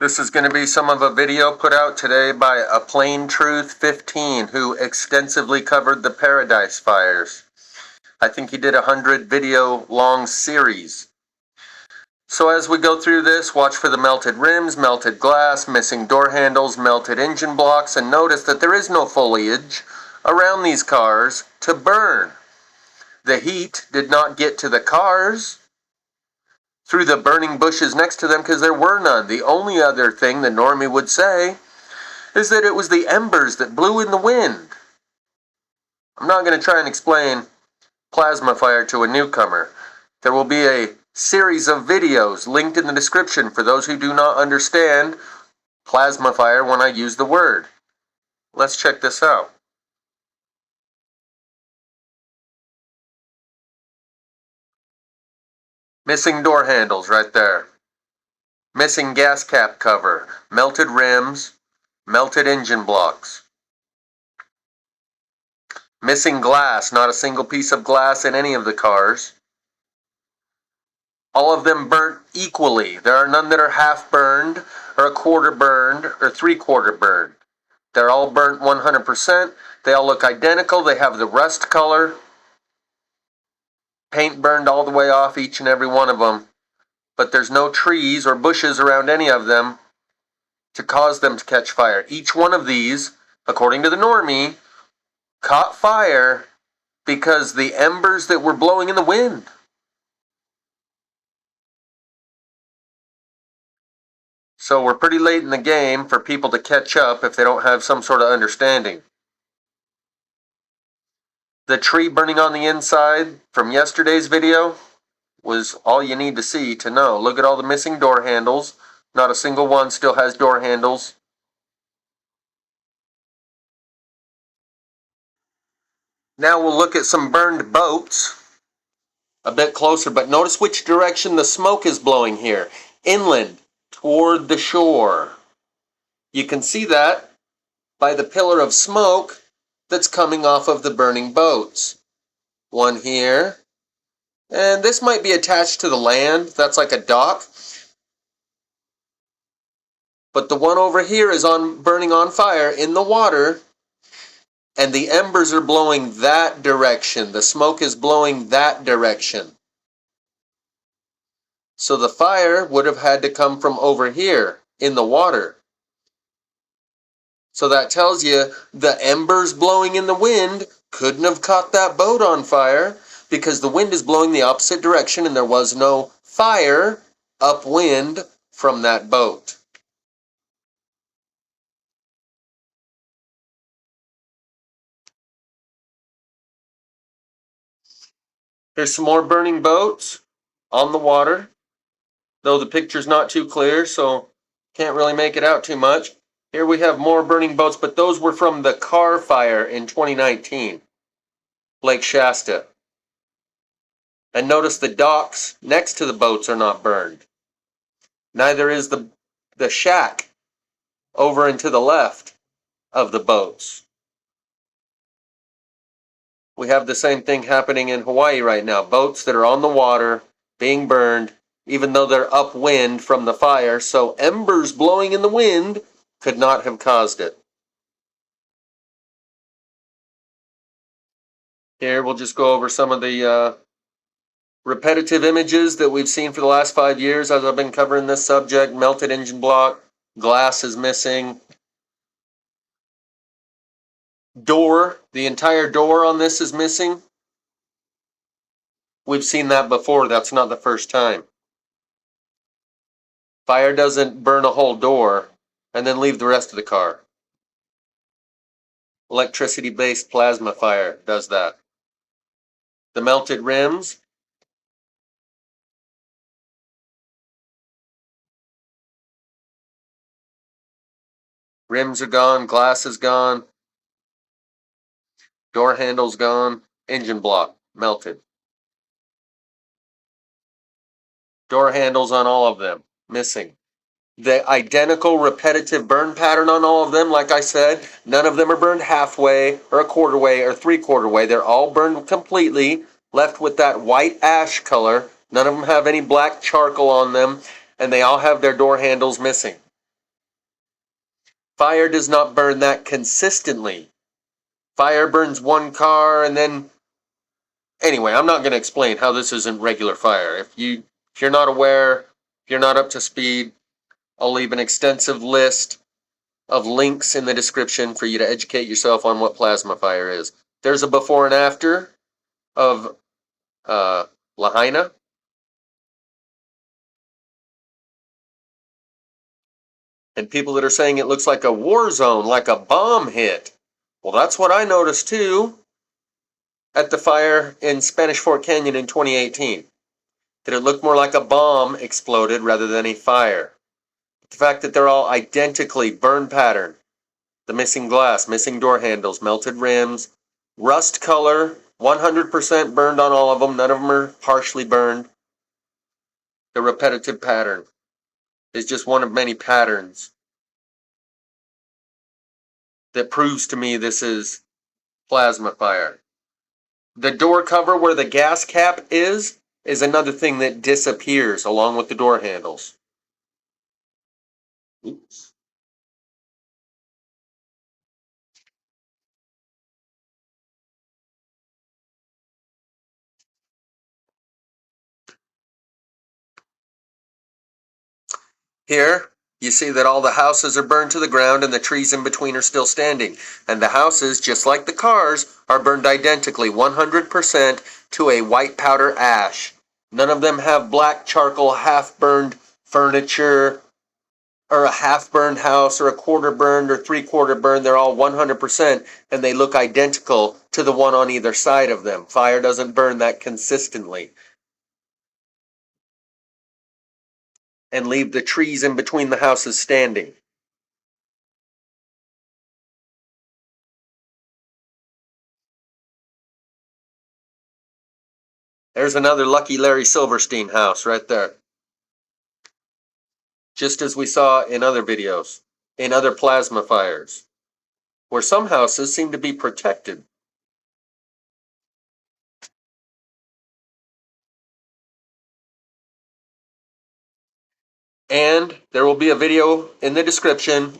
This is going to be some of a video put out today by A Plain Truth 15, who extensively covered the Paradise fires. I think he did a 100 video long series. So as we go through this, watch for the melted rims, melted glass, missing door handles, melted engine blocks, and notice that there is no foliage around these cars to burn. The heat did not get to the cars through the burning bushes next to them because there were none. The only other thing the normie would say is that it was the embers that blew in the wind. I'm not going to try and explain plasma fire to a newcomer. There will be a series of videos linked in the description for those who do not understand plasma fire when I use the word. Let's check this out. Missing door handles right there. Missing gas cap cover. Melted rims. Melted engine blocks. Missing glass. Not a single piece of glass in any of the cars. All of them burnt equally. There are none that are half burned, or a quarter burned, or three-quarter burned. They're all burnt 100%. They all look identical. They have the rust color. Paint burned all the way off each and every one of them. But there's no trees or bushes around any of them to cause them to catch fire. Each one of these, according to the normie, caught fire because the embers that were blowing in the wind. So we're pretty late in the game for people to catch up if they don't have some sort of understanding. The tree burning on the inside from yesterday's video was all you need to see to know. Look at all the missing door handles. Not a single one still has door handles. Now we'll look at some burned boats a bit closer, but notice which direction the smoke is blowing here. Inland, toward the shore. You can see that by the pillar of smoke that's coming off of the burning boats. One here. And this might be attached to the land. That's like a dock. But the one over here is burning on fire in the water. And the embers are blowing that direction. The smoke is blowing that direction. So the fire would have had to come from over here in the water. So that tells you the embers blowing in the wind couldn't have caught that boat on fire because the wind is blowing the opposite direction and there was no fire upwind from that boat. Here's some more burning boats on the water, though the picture's not too clear, so can't really make it out too much. Here we have more burning boats, but those were from the car fire in 2019, Lake Shasta. And notice the docks next to the boats are not burned. Neither is the shack over and to the left of the boats. We have the same thing happening in Hawaii right now. Boats that are on the water being burned, even though they're upwind from the fire, so embers blowing in the wind could not have caused it. Here we'll just go over some of the repetitive images that we've seen for the last 5 years as I've been covering this subject. Melted engine block, glass is missing. Door, the entire door on this is missing. We've seen that before, that's not the first time. Fire doesn't burn a whole door and then leave the rest of the car. Electricity-based plasma fire does that. The melted rims. Rims are gone, glass is gone. Door handle's gone, engine block melted. Door handles on all of them, missing. The identical repetitive burn pattern on all of them, like I said, none of them are burned halfway or a quarter way or three-quarter way. They're all burned completely, left with that white ash color. None of them have any black charcoal on them. and they all have their door handles missing. Fire does not burn that consistently. Fire burns one car and then... Anyway, I'm not going to explain how this isn't regular fire. If you're not aware, if you're not up to speed, I'll leave an extensive list of links in the description for you to educate yourself on what plasma fire is. There's a before and after of Lahaina. And people that are saying it looks like a war zone, like a bomb hit. Well, that's what I noticed too at the fire in Spanish Fork Canyon in 2018. That it looked more like a bomb exploded rather than a fire. The fact that they're all identically burn pattern, the missing glass, missing door handles, melted rims, rust color, 100% burned on all of them, none of them are partially burned. The repetitive pattern is just one of many patterns that proves to me this is plasma fire. The door cover where the gas cap is another thing that disappears along with the door handles. Oops. Here, you see that all the houses are burned to the ground and the trees in between are still standing. And the houses, just like the cars, are burned identically, 100% to a white powder ash. None of them have black charcoal, half-burned furniture, or a half-burned house, or a quarter-burned, or three-quarter burned. They're all 100%, and they look identical to the one on either side of them. Fire doesn't burn that consistently. And leave the trees in between the houses standing. There's another Lucky Larry Silverstein house right there. Just as we saw in other videos, in other plasma fires, where some houses seem to be protected. And there will be a video in the description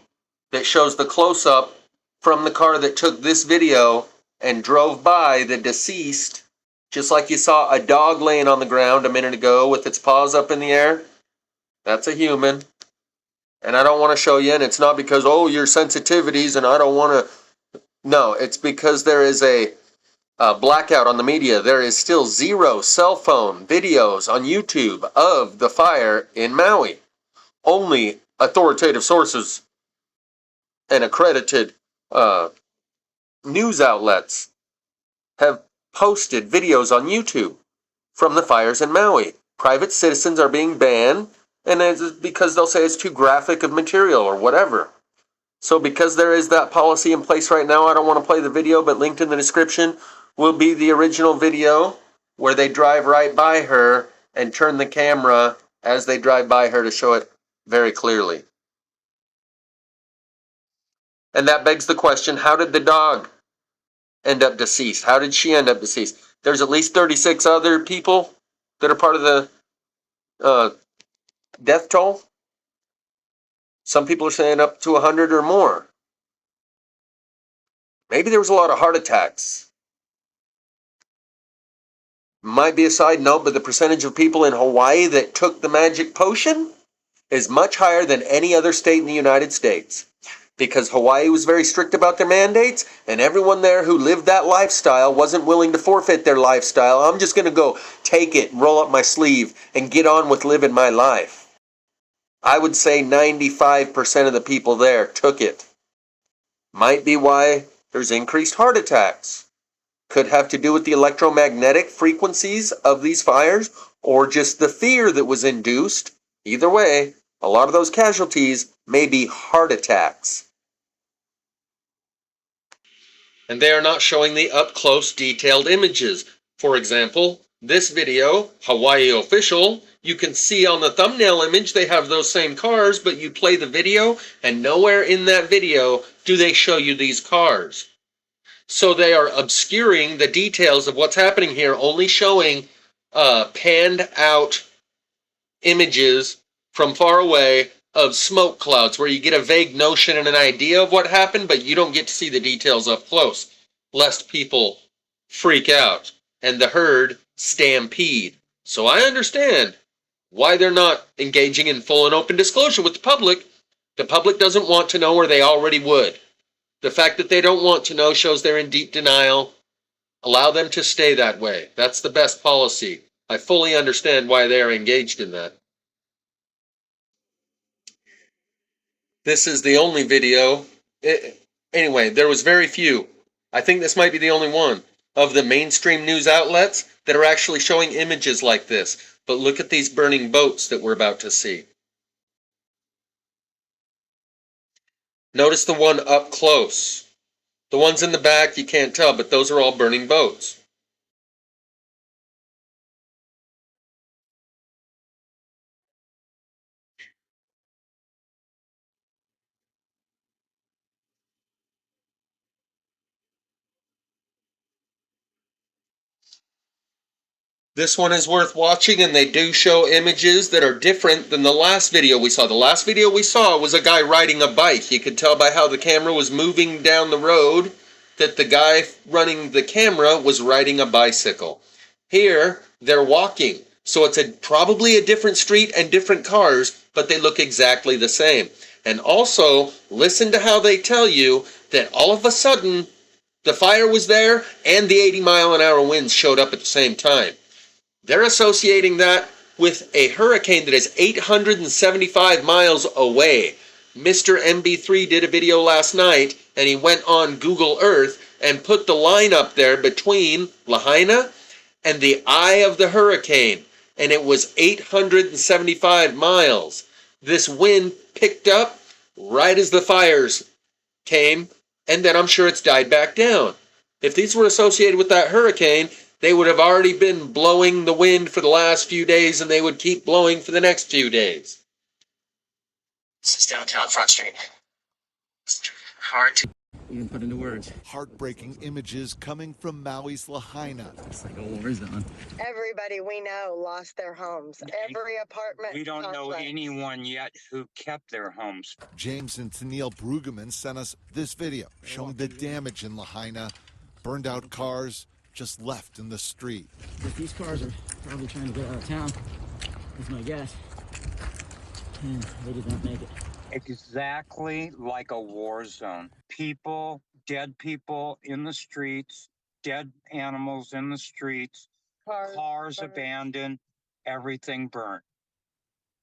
that shows the close-up from the car that took this video and drove by the deceased, just like you saw a dog laying on the ground a minute ago with its paws up in the air. That's a human. And I don't want to show you, and it's not because, oh, your sensitivities, and I don't want to. No, it's because there is a blackout on the media. There is still 0 cell phone videos on YouTube of the fire in Maui. Only authoritative sources and accredited news outlets have posted videos on YouTube from the fires in Maui. Private citizens are being banned, and it's because they'll say it's too graphic of material or whatever. So because there is that policy in place right now, I don't want to play the video, but linked in the description will be the original video where they drive right by her and turn the camera as they drive by her to show it very clearly. And that begs the question, how did the dog end up deceased? How did she end up deceased? There's at least 36 other people that are part of the death toll. Some people are saying up to 100 or more. Maybe there was a lot of heart attacks. Might be a side note, but the percentage of people in Hawaii that took the magic potion is much higher than any other state in the United States. Because Hawaii was very strict about their mandates, and everyone there who lived that lifestyle wasn't willing to forfeit their lifestyle. I'm just going to go take it, roll up my sleeve, and get on with living my life. I would say 95% of the people there took it. Might be why there's increased heart attacks. Could have to do with the electromagnetic frequencies of these fires, or just the fear that was induced. Either way, a lot of those casualties may be heart attacks. And they are not showing the up-close detailed images. For example, this video, Hawaii Official, you can see on the thumbnail image they have those same cars, but you play the video and nowhere in that video do they show you these cars. So they are obscuring the details of what's happening here, only showing panned out images from far away of smoke clouds where you get a vague notion and an idea of what happened, but you don't get to see the details up close, lest people freak out and the herd stampede. So I understand why they're not engaging in full and open disclosure with the public. The public doesn't want to know, or they already would. The fact that they don't want to know shows they're in deep denial. Allow them to stay that way. That's the best policy. I fully understand why they are engaged in that. This is the only video. Anyway, there was very few. I think this might be the only one of the mainstream news outlets that are actually showing images like this. But look at these burning boats that we're about to see. Notice the one up close. The ones in the back you can't tell, but those are all burning boats. This one is worth watching, and they do show images that are different than the last video we saw. The last video we saw was a guy riding a bike. You could tell by how the camera was moving down the road that the guy running the camera was riding a bicycle. Here, they're walking. So it's probably a different street and different cars, but they look exactly the same. And also, listen to how they tell you that all of a sudden, the fire was there and the 80-mile-an-hour winds showed up at the same time. They're associating that with a hurricane that is 875 miles away. Mr. MB3 did a video last night, and he went on Google Earth and put the line up there between Lahaina and the eye of the hurricane, and it was 875 miles. This wind picked up right as the fires came, and then I'm sure it's died back down. If these were associated with that hurricane, they would have already been blowing the wind for the last few days, and they would keep blowing for the next few days. This is downtown Front Street. It's hard to even put into words. Heartbreaking images coming from Maui's Lahaina. It's like a war zone. Everybody we know lost their homes. Every apartment. We don't know anyone yet who kept their homes. James and Tennille Brueggemann sent us this video showing the damage in Lahaina, burned out cars just left in the street. But these cars are probably trying to get out of town, is my guess. And they did not make it. Exactly like a war zone. People, dead people in the streets, dead animals in the streets, cars abandoned, everything burnt.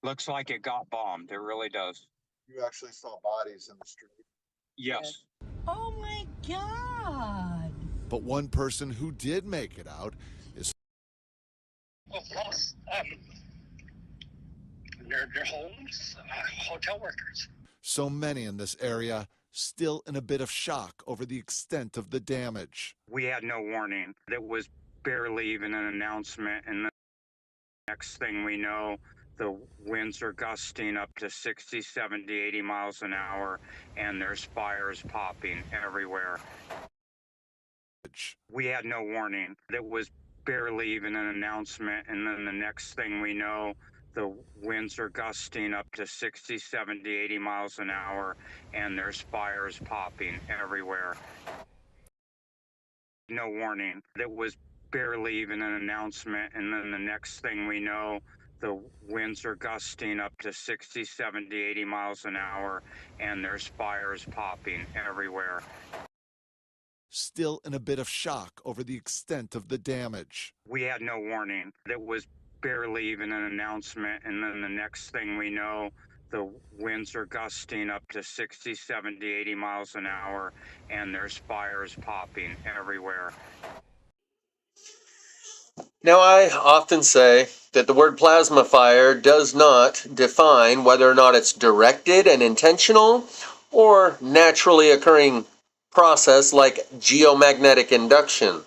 Looks like it got bombed. It really does. You actually saw bodies in the street? Yes. Oh my God. But one person who did make it out is lost their homes, hotel workers. so many in this area still in a bit of shock over the extent of the damage. We had no warning. It was barely even an announcement, and the next thing we know, the winds are gusting up to 60, 70, 80 miles an hour, and there's fires popping everywhere. We had no warning. It was barely even an announcement, and then the next thing we know, the winds are gusting up to 60, 70, 80 miles an hour, and there's fires popping everywhere. No warning. It was barely even an announcement, and then the next thing we know, the winds are gusting up to 60, 70, 80 miles an hour, and there's fires popping everywhere. Still in a bit of shock over the extent of the damage. We had no warning. It was barely even an announcement, and then the next thing we know, the winds are gusting up to 60, 70, 80 miles an hour, and there's fires popping everywhere. Now, I often say that the word plasma fire does not define whether or not it's directed and intentional or naturally occurring process like geomagnetic induction.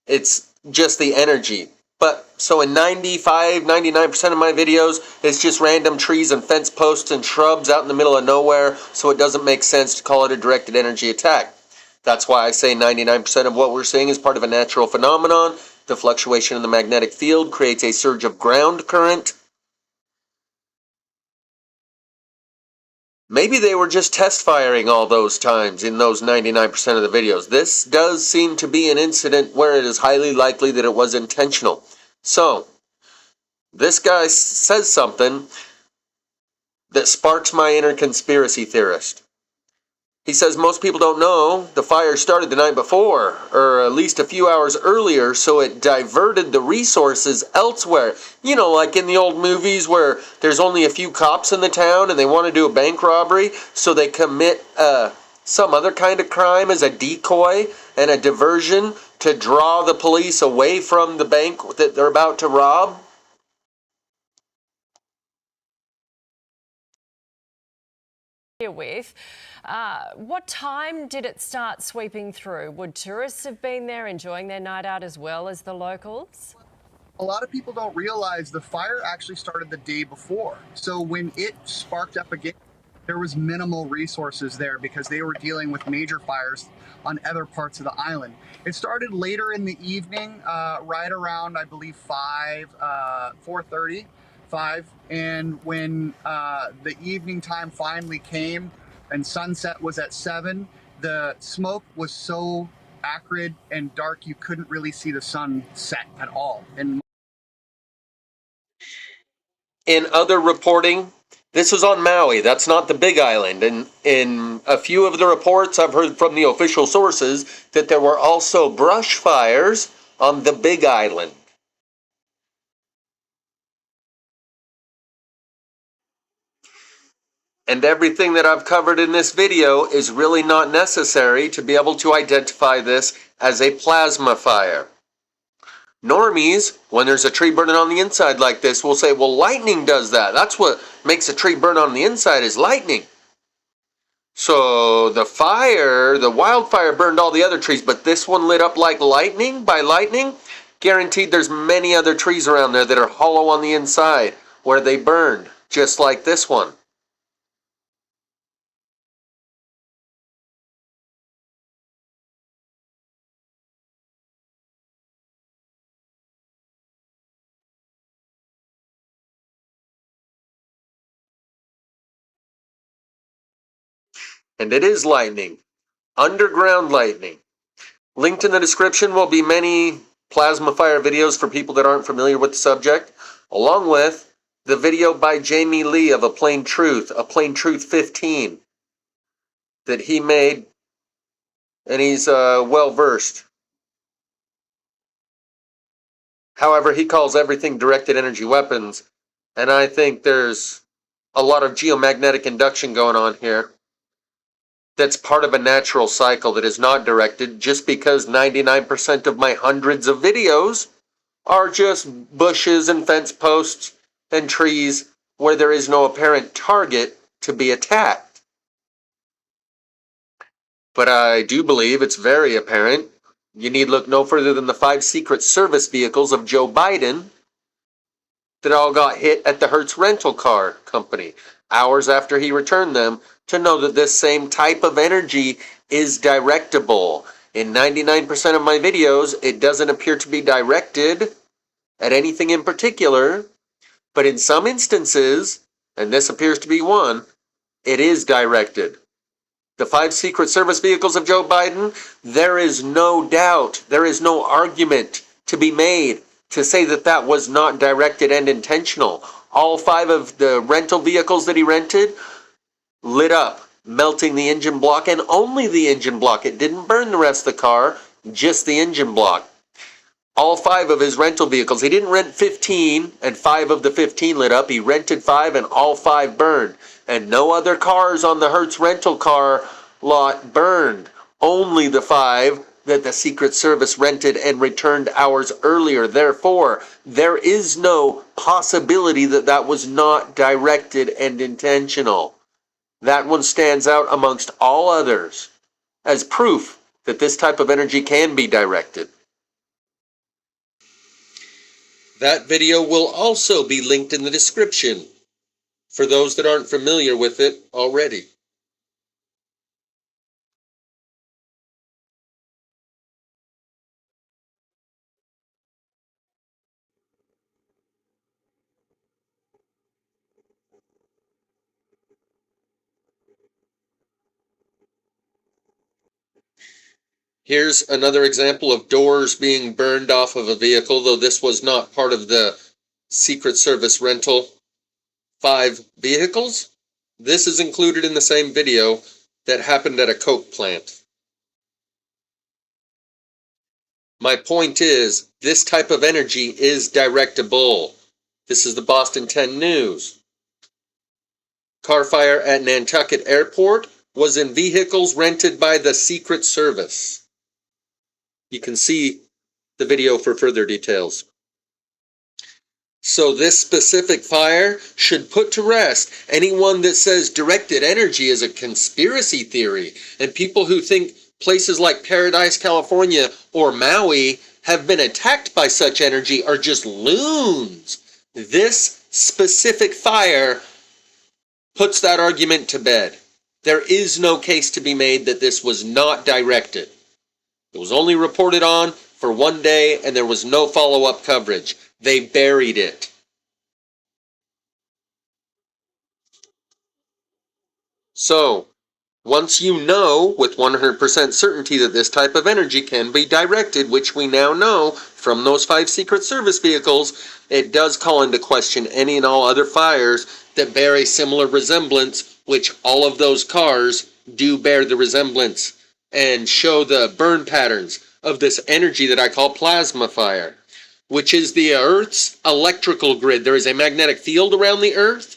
It's just the energy. But so in 95, 99% of my videos, it's just random trees and fence posts and shrubs out in the middle of nowhere, so it doesn't make sense to call it a directed energy attack. That's why I say 99% of what we're seeing is part of a natural phenomenon. The fluctuation in the magnetic field creates a surge of ground current. Maybe they were just test firing all those times in those 99% of the videos. This does seem to be an incident where it is highly likely that it was intentional. So, this guy says something that sparks my inner conspiracy theorist. He says most people don't know the fire started the night before, or at least a few hours earlier, so it diverted the resources elsewhere. You know, like in the old movies where there's only a few cops in the town and they want to do a bank robbery, so they commit some other kind of crime as a decoy and a diversion to draw the police away from the bank that they're about to rob. With. What time did it start sweeping through? Would tourists have been there enjoying their night out as well as the locals? A lot of people don't realize the fire actually started the day before. So when it sparked up again, there was minimal resources there because they were dealing with major fires on other parts of the island. It started later in the evening, right around, I believe, 4:30, 5. And when the evening time finally came and sunset was at 7, the smoke was so acrid and dark you couldn't really see the sun set at all. And in other reporting, this was on Maui. That's not the Big Island. And in a few of the reports, I've heard from the official sources that there were also brush fires on the Big Island. And everything that I've covered in this video is really not necessary to be able to identify this as a plasma fire. Normies, when there's a tree burning on the inside like this, will say, well, lightning does that. That's what makes a tree burn on the inside is lightning. So the fire, the wildfire burned all the other trees, but this one lit up like lightning by lightning. Guaranteed there's many other trees around there that are hollow on the inside where they burned, just like this one. And it is lightning. Underground lightning. Linked in the description will be many plasma fire videos for people that aren't familiar with the subject, along with the video by Jamie Lee of A Plain Truth 15, that he made, and he's well versed. However, he calls everything directed energy weapons, and I think there's a lot of geomagnetic induction going on here. That's part of a natural cycle that is not directed, just because 99% of my hundreds of videos are just bushes and fence posts and trees where there is no apparent target to be attacked. But I do believe it's very apparent. You need look no further than the 5 Secret Service vehicles of Joe Biden that all got hit at the Hertz rental car company hours after he returned them to know that this same type of energy is directable. In 99% of my videos, it doesn't appear to be directed at anything in particular, but in some instances, and this appears to be one, it is directed. The 5 Secret Service vehicles of Joe Biden, there is no doubt, there is no argument to be made to say that that was not directed and intentional. All 5 of the rental vehicles that he rented lit up, melting the engine block, and only the engine block. It didn't burn the rest of the car, just the engine block. All 5 of his rental vehicles. He didn't rent 15 and 5 of the 15 lit up. He rented 5 and all 5 burned. And no other cars on the Hertz rental car lot burned. Only the 5 that the Secret Service rented and returned hours earlier. Therefore, there is no possibility that that was not directed and intentional. That one stands out amongst all others as proof that this type of energy can be directed. That video will also be linked in the description for those that aren't familiar with it already. Here's another example of doors being burned off of a vehicle, though this was not part of the Secret Service rental. 5 vehicles. This is included in the same video that happened at a Coke plant. My point is, this type of energy is directable. This is the Boston 10 News. Car fire at Nantucket Airport was in vehicles rented by the Secret Service. You can see the video for further details. So this specific fire should put to rest anyone that says directed energy is a conspiracy theory, and people who think places like Paradise, California or Maui have been attacked by such energy are just loons. This specific fire puts that argument to bed. There is no case to be made that this was not directed. It was only reported on for one day and there was no follow-up coverage. They buried it. So, once you know with 100% certainty that this type of energy can be directed, which we now know from those 5 Secret Service vehicles, it does call into question any and all other fires that bear a similar resemblance, which all of those cars do bear the resemblance and show the burn patterns of this energy that I call plasma fire, which is the Earth's electrical grid. There is a magnetic field around the Earth,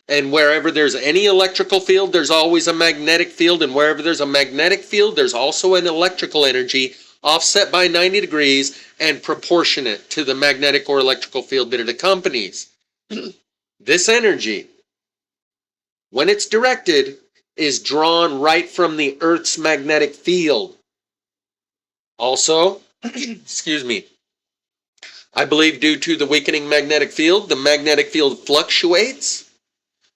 and wherever there's any electrical field, there's always a magnetic field, and wherever there's a magnetic field, there's also an electrical energy offset by 90 degrees and proportionate to the magnetic or electrical field that it accompanies. This energy, when it's directed, is drawn right from the Earth's magnetic field. Also, excuse me, I believe due to the weakening magnetic field, the magnetic field fluctuates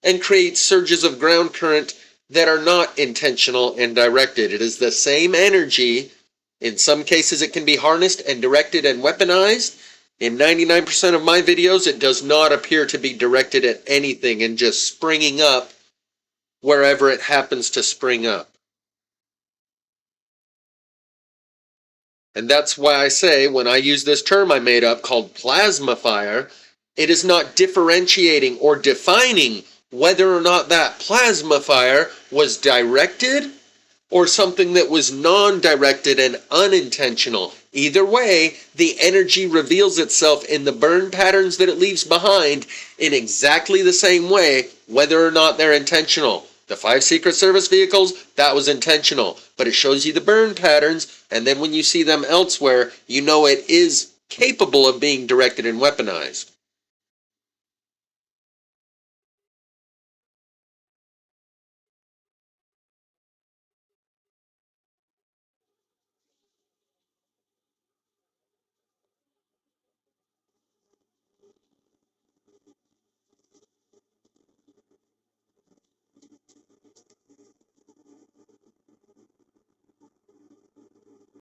and creates surges of ground current that are not intentional and directed. It is the same energy. In some cases, it can be harnessed and directed and weaponized. In 99% of my videos, it does not appear to be directed at anything and just springing up wherever it happens to spring up. And that's why I say, when I use this term I made up called plasma fire, it is not differentiating or defining whether or not that plasma fire was directed or something that was non-directed and unintentional. Either way, the energy reveals itself in the burn patterns that it leaves behind in exactly the same way, whether or not they're intentional. The 5 Secret Service vehicles, that was intentional, but it shows you the burn patterns, and then when you see them elsewhere, you know it is capable of being directed and weaponized.